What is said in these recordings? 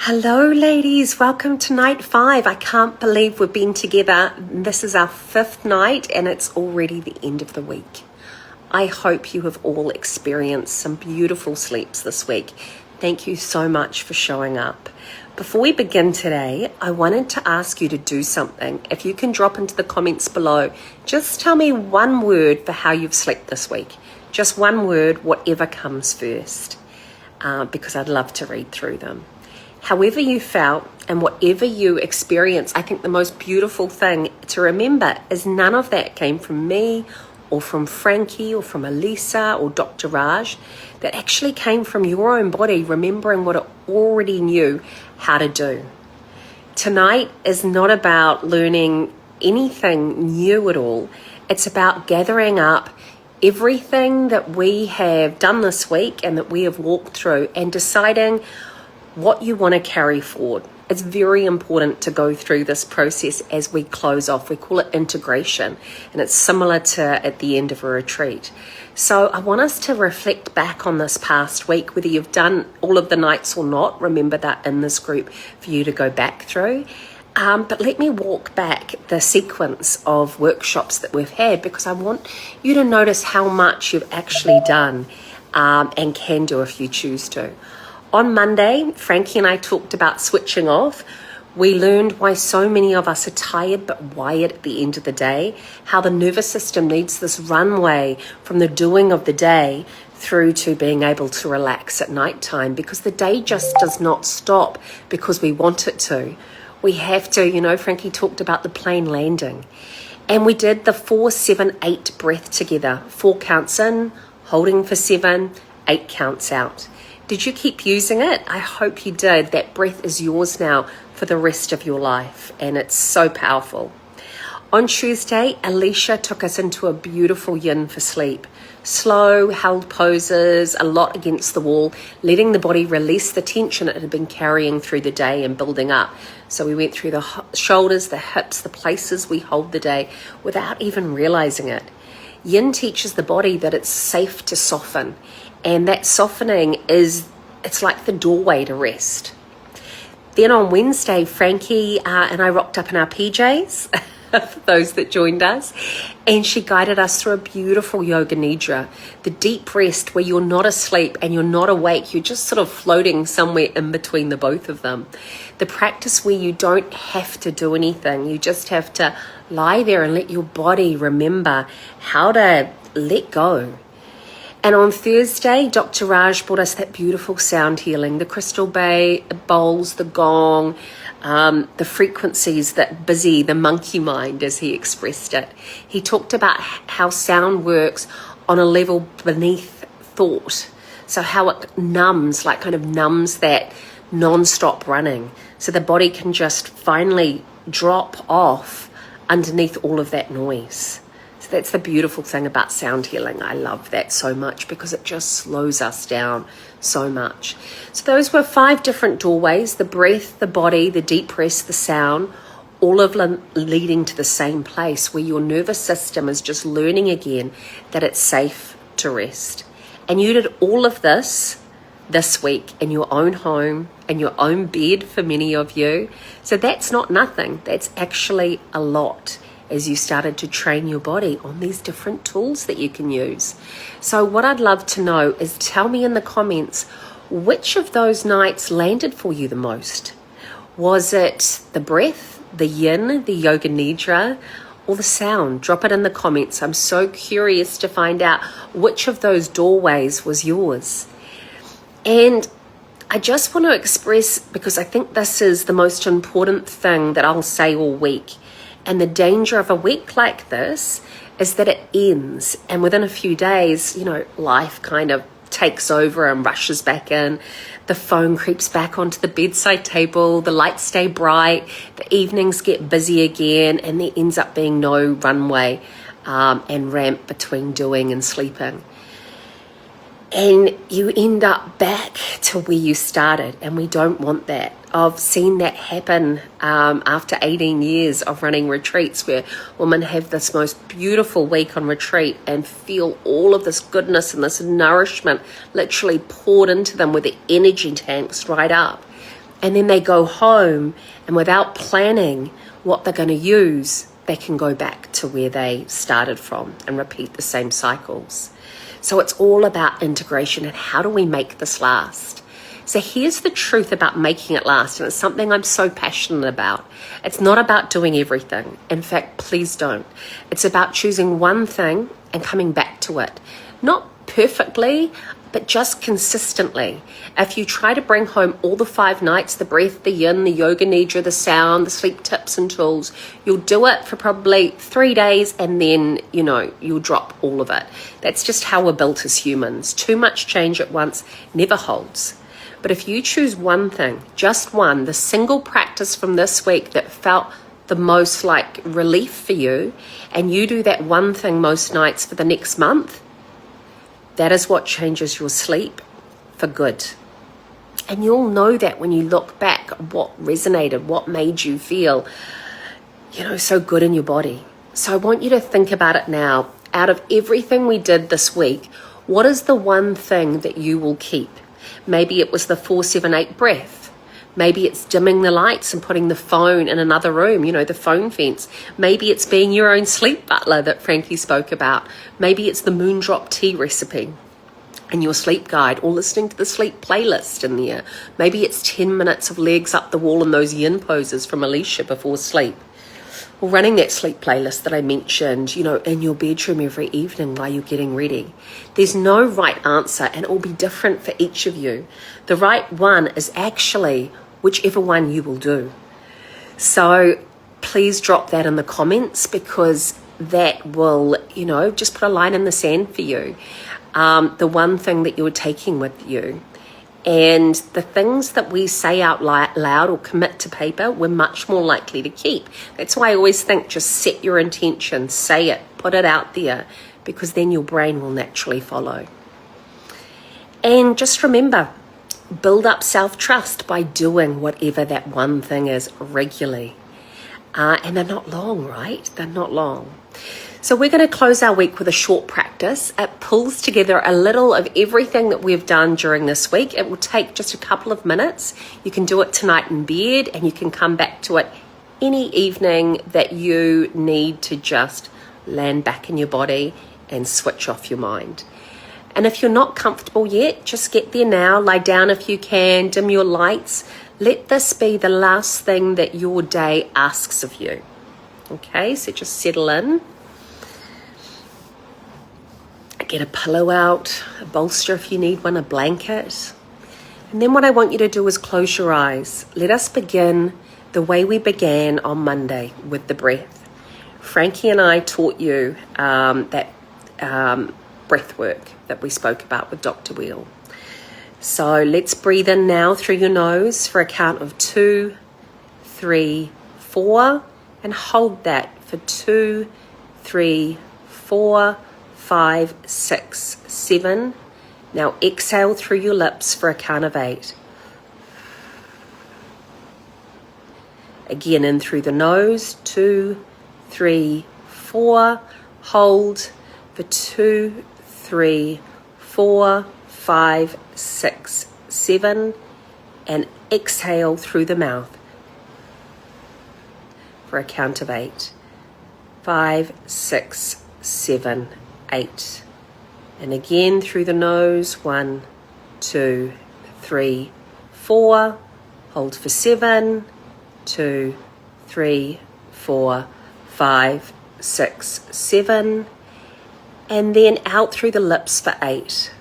Hello ladies, welcome to night 5. I can't believe we've been together. This is our 5th night and it's already the end of the week. I hope you have all experienced some beautiful sleeps this week. Thank you so much for showing up. Before we begin today, I wanted to ask you to do something. If you can drop into the comments below, just tell me one word for how you've slept this week. Just one word, whatever comes first, because I'd love to read through them. However you felt and whatever you experienced, I think the most beautiful thing to remember is none of that came from me or from Frankie or from Elisa or Dr. Raj. That actually came from your own body, remembering what it already knew how to do. Tonight is not about learning anything new at all. It's about gathering up everything that we have done this week and that we have walked through and deciding what you want to carry forward. It's very important to go through this process as we close off. We call it integration, and it's similar to at the end of a retreat. So I want us to reflect back on this past week, whether you've done all of the nights or not. Remember that in this group for you to go back through. But let me walk back the sequence of workshops that we've had, because I want you to notice how much you've actually done and can do if you choose to. On Monday, Frankie and I talked about switching off. We learned why so many of us are tired but wired at the end of the day, how the nervous system needs this runway from the doing of the day through to being able to relax at nighttime, because the day just does not stop because we want it to. We have to, Frankie talked about the plane landing. And we did the 4-7-8 breath together. 4 counts in, holding for 7, 8 counts out. Did you keep using it? I hope you did. That breath is yours now for the rest of your life, and it's so powerful. On Tuesday, Alicia took us into a beautiful yin for sleep. Slow, held poses, a lot against the wall, letting the body release the tension it had been carrying through the day and building up. So we went through the shoulders, the hips, the places we hold the day without even realizing it. Yin teaches the body that it's safe to soften. And that softening it's like the doorway to rest. Then on Wednesday, Frankie and I rocked up in our PJs, for those that joined us, and she guided us through a beautiful yoga Nidra, the deep rest where you're not asleep and you're not awake, you're just sort of floating somewhere in between the both of them. The practice where you don't have to do anything, you just have to lie there and let your body remember how to let go. And on Thursday, Dr. Raj brought us that beautiful sound healing, the crystal bowls, the gong, the frequencies that busy the monkey mind, as he expressed it. He talked about how sound works on a level beneath thought. So how it numbs that non-stop running. So the body can just finally drop off underneath all of that noise. So that's the beautiful thing about sound healing. I love that so much because it just slows us down so much. So those were 5 different doorways: the breath, the body, the deep rest, the sound, all of them leading to the same place where your nervous system is just learning again that it's safe to rest. And you did all of this week in your own home, in your own bed for many of you. So that's not nothing. That's actually a lot, as you started to train your body on these different tools that you can use. So what I'd love to know is, tell me in the comments, which of those nights landed for you the most? Was it the breath, the yin, the yoga nidra, or the sound? Drop it in the comments. I'm so curious to find out which of those doorways was yours. And I just want to express, because I think this is the most important thing that I'll say all week, and the danger of a week like this is that it ends, and within a few days, life kind of takes over and rushes back in. The phone creeps back onto the bedside table, the lights stay bright, the evenings get busy again, and there ends up being no runway and ramp between doing and sleeping. And you end up back to where you started, and we don't want that. I've seen that happen after 18 years of running retreats, where women have this most beautiful week on retreat and feel all of this goodness and this nourishment literally poured into them with the energy tanks right up. And then they go home, and without planning what they're going to use, they can go back to where they started from and repeat the same cycles. So it's all about integration and how do we make this last? So here's the truth about making it last, and it's something I'm so passionate about. It's not about doing everything. In fact, please don't. It's about choosing one thing and coming back to it. Not perfectly, but just consistently. If you try to bring home all the 5 nights, the breath, the yin, the yoga nidra, the sound, the sleep tips and tools, you'll do it for probably 3 days and then, you'll drop all of it. That's just how we're built as humans. Too much change at once never holds. But if you choose one thing, just one, the single practice from this week that felt the most like relief for you, and you do that one thing most nights for the next month, that is what changes your sleep for good. And you'll know that when you look back, what resonated, what made you feel, so good in your body. So I want you to think about it now. Out of everything we did this week, what is the one thing that you will keep? Maybe it was the 4-7-8 breath. Maybe it's dimming the lights and putting the phone in another room, the phone fence. Maybe it's being your own sleep butler that Frankie spoke about. Maybe it's the moondrop tea recipe in your sleep guide, or listening to the sleep playlist in there. Maybe it's 10 minutes of legs up the wall and those yin poses from Alicia before sleep. Or running that sleep playlist that I mentioned, in your bedroom every evening while you're getting ready. There's no right answer, and it will be different for each of you. The right one is actually whichever one you will do. So please drop that in the comments, because that will, just put a line in the sand for you. The one thing that you're taking with you. And the things that we say out loud or commit to paper, we're much more likely to keep. That's why I always think just set your intention, say it, put it out there, because then your brain will naturally follow. And just remember, build up self-trust by doing whatever that one thing is regularly. And they're not long, right? They're not long. So we're going to close our week with a short practice. It pulls together a little of everything that we've done during this week. It will take just a couple of minutes. You can do it tonight in bed, and you can come back to it any evening that you need to just land back in your body and switch off your mind. And if you're not comfortable yet, just get there now. Lie down if you can, dim your lights. Let this be the last thing that your day asks of you. Okay, so just settle in. Get a pillow out, a bolster if you need one, a blanket. And then what I want you to do is close your eyes. Let us begin the way we began on Monday with the breath. Frankie and I taught you that breath work that we spoke about with Dr. Wheel. So let's breathe in now through your nose for a count of 2, 3, 4, and hold that for 2, 3, 4, 5, 6, 7. Now exhale through your lips for a count of 8. Again, in through the nose, 2, 3, 4. Hold for 2, 3, 4, 5, 6, 7. And exhale through the mouth for a count of 8. 5, 6, 7, 8. And again through the nose, 1, 2, 3, 4. Hold for 7, 2, 3, 4, 5, 6, 7. And then out through the lips for 8.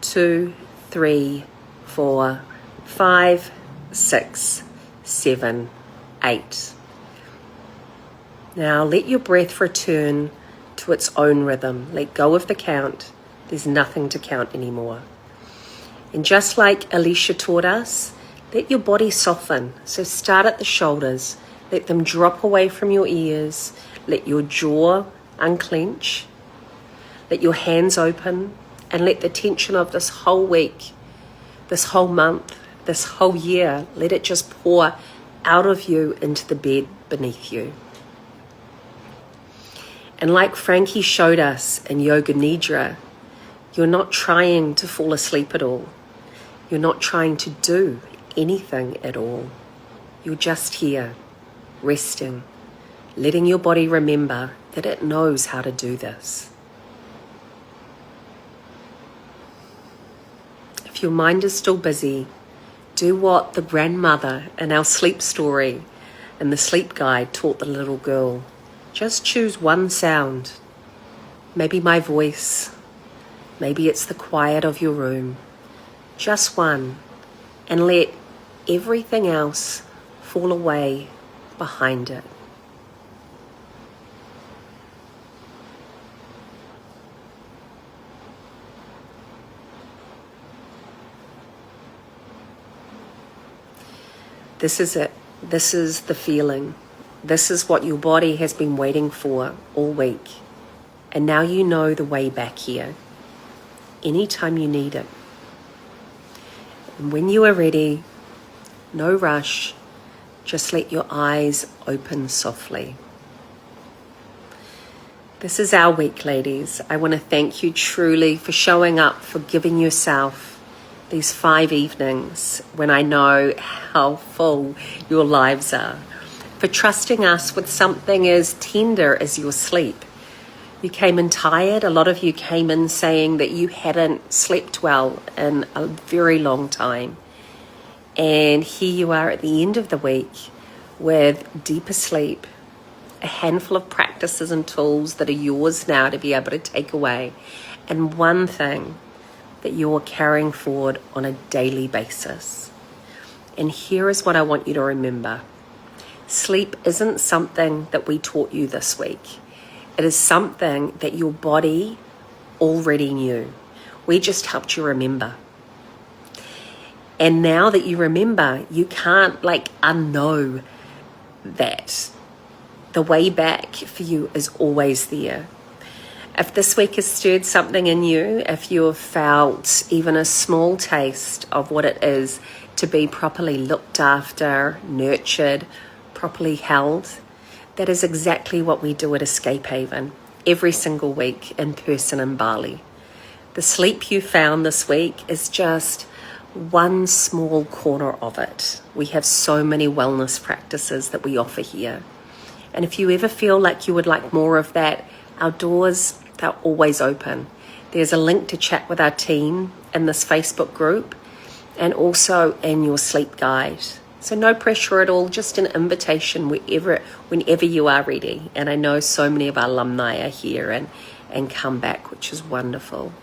2, 3, 4, 5, 6, 7, 8. Now let your breath return to its own rhythm. Let go of the count. There's nothing to count anymore. And just like Alicia taught us, let your body soften. So start at the shoulders. Let them drop away from your ears. Let your jaw unclench. Let your hands open. And let the tension of this whole week, this whole month, this whole year, let it just pour out of you into the bed beneath you. And like Frankie showed us in Yoga Nidra, you're not trying to fall asleep at all. You're not trying to do anything at all. You're just here, resting, letting your body remember that it knows how to do this. If your mind is still busy, do what the grandmother in our sleep story and the sleep guide taught the little girl. Just choose one sound. Maybe my voice. Maybe it's the quiet of your room. Just one. And let everything else fall away behind it. This is it. This is the feeling. This is what your body has been waiting for all week. And now you know the way back here. Anytime you need it. And when you are ready, no rush, just let your eyes open softly. This is our week, ladies. I want to thank you truly for showing up, for giving yourself these 5 evenings when I know how full your lives are, for trusting us with something as tender as your sleep. You came in tired. A lot of you came in saying that you hadn't slept well in a very long time. And here you are at the end of the week with deeper sleep, a handful of practices and tools that are yours now to be able to take away, and one thing that you're carrying forward on a daily basis. And here is what I want you to remember. Sleep isn't something that we taught you this week. It is something that your body already knew. We just helped you remember. And now that you remember, you can't unknow that. The way back for you is always there. If this week has stirred something in you, if you have felt even a small taste of what it is to be properly looked after, nurtured, properly held, that is exactly what we do at Escape Haven every single week in person in Bali. The sleep you found this week is just one small corner of it. We have so many wellness practices that we offer here. And if you ever feel like you would like more of that, our doors, they're always open. There's a link to chat with our team in this Facebook group and also in your sleep guide. So no pressure at all, just an invitation whenever you are ready. And I know so many of our alumni are here and come back, which is wonderful.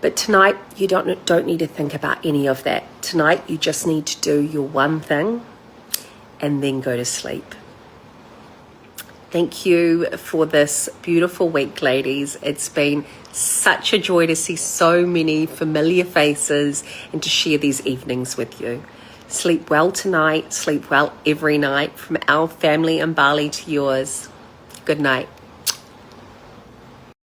But tonight, you don't need to think about any of that. Tonight, you just need to do your one thing and then go to sleep. Thank you for this beautiful week, ladies. It's been such a joy to see so many familiar faces and to share these evenings with you. Sleep well tonight, sleep well every night, from our family in Bali to yours. Good night.